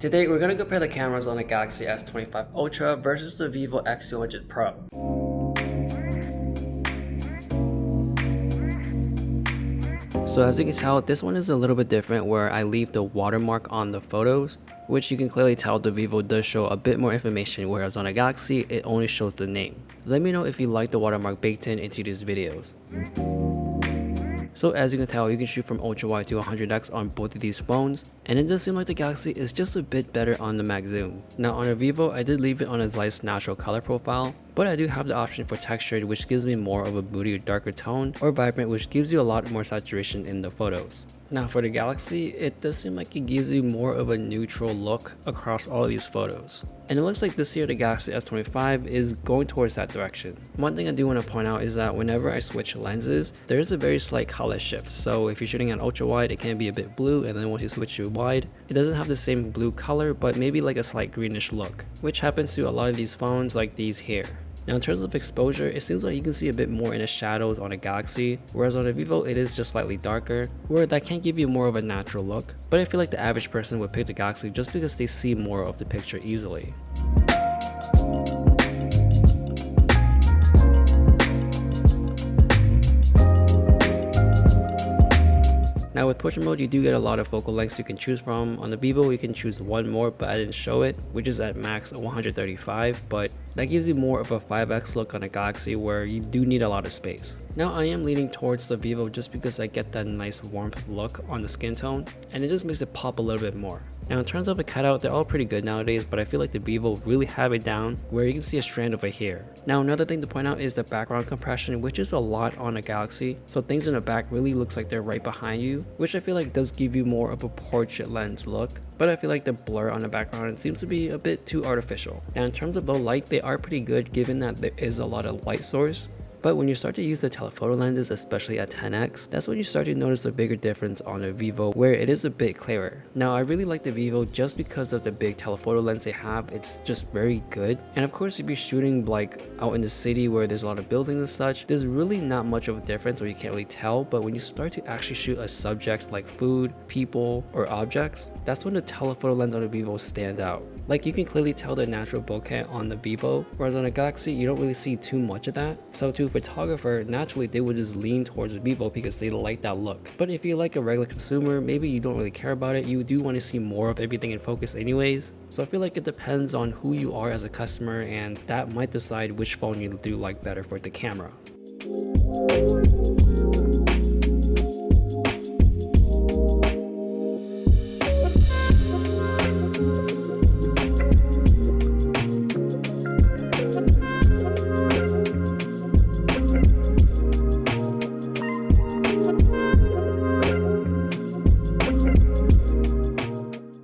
Today we're going to compare the cameras on the Galaxy S25 Ultra versus the Vivo X200 Pro. So as you can tell, this one is a little bit different where I leave the watermark on the photos, which you can clearly tell the Vivo does show a bit more information, whereas on a Galaxy it only shows the name. Let me know if you like the watermark baked into these videos. So as you can tell, you can shoot from ultra wide to 100x on both of these phones, and it does seem like the Galaxy is just a bit better on the max zoom. Now on a Vivo, I did leave it on its nice natural color profile, but I do have the option for textured, which gives me more of a moodier, darker tone, or vibrant, which gives you a lot more saturation in the photos. Now for the Galaxy, it does seem like it gives you more of a neutral look across all these photos. And it looks like this year the Galaxy S25 is going towards that direction. One thing I do want to point out is that whenever I switch lenses, there is a very slight color shift. So if you're shooting at ultra wide, it can be a bit blue, and then once you switch to wide, it doesn't have the same blue color, but maybe like a slight greenish look, which happens to a lot of these phones like these here. Now in terms of exposure, it seems like you can see a bit more in the shadows on a Galaxy, whereas on a Vivo it is just slightly darker, where that can give you more of a natural look, but I feel like the average person would pick the Galaxy just because they see more of the picture easily. Now with portrait mode, you do get a lot of focal lengths you can choose from. On the Vivo, you can choose one more, but I didn't show it, which is at max 135, but that gives you more of a 5x look on a Galaxy where you do need a lot of space. Now I am leaning towards the Vivo just because I get that nice warmth look on the skin tone, and it just makes it pop a little bit more. Now in terms of a cutout, they're all pretty good nowadays, but I feel like the Vivo really have it down where you can see a strand of a hair. Now another thing to point out is the background compression, which is a lot on a Galaxy, so things in the back really looks like they're right behind you, which I feel like does give you more of a portrait lens look, but I feel like the blur on the background seems to be a bit too artificial. Now in terms of low light, they are pretty good given that there is a lot of light source. But when you start to use the telephoto lenses, especially at 10x, that's when you start to notice a bigger difference on a Vivo where it is a bit clearer. Now I really like the Vivo just because of the big telephoto lens they have. It's just very good. And of course if you're shooting like out in the city where there's a lot of buildings and such, there's really not much of a difference or you can't really tell. But when you start to actually shoot a subject like food, people, or objects, that's when the telephoto lens on the Vivo stand out. Like you can clearly tell the natural bokeh on the Vivo, whereas on a Galaxy you don't really see too much of that. So to a photographer, naturally they would just lean towards the Vivo because they like that look. But if you're like a regular consumer, maybe you don't really care about it, you do want to see more of everything in focus anyways. So I feel like it depends on who you are as a customer, and that might decide which phone you do like better for the camera.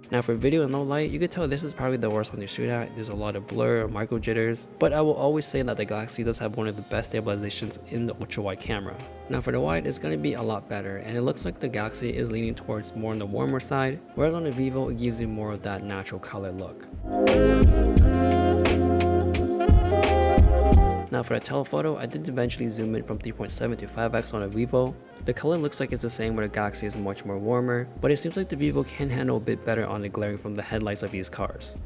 Now for video and low light, you can tell this is probably the worst one to shoot at. There's a lot of blur or micro jitters, but I will always say that the Galaxy does have one of the best stabilizations in the ultra wide camera. Now for the wide, it's going to be a lot better, and it looks like the Galaxy is leaning towards more on the warmer side, whereas on the Vivo it gives you more of that natural color look. Now for the telephoto, I did eventually zoom in from 3.7 to 5x on a Vivo. The color looks like it's the same where the Galaxy is much more warmer, but it seems like the Vivo can handle a bit better on the glaring from the headlights of these cars.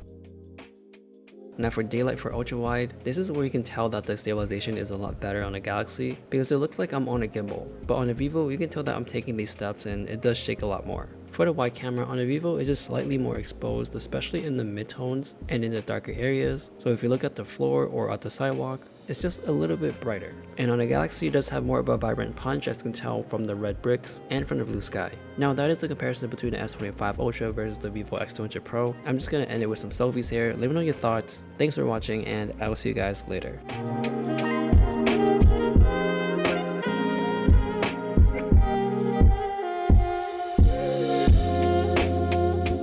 Now for daylight for ultra wide, this is where you can tell that the stabilization is a lot better on a Galaxy because it looks like I'm on a gimbal, but on a Vivo you can tell that I'm taking these steps and it does shake a lot more. For the wide camera on a Vivo, it's just slightly more exposed, especially in the midtones and in the darker areas. So if you look at the floor or at the sidewalk, it's just a little bit brighter. And on a Galaxy, it does have more of a vibrant punch, as you can tell from the red bricks and from the blue sky. Now that is the comparison between the S25 Ultra versus the Vivo X200 Pro. I'm just going to end it with some selfies here. Let me know your thoughts. Thanks for watching, and I will see you guys later.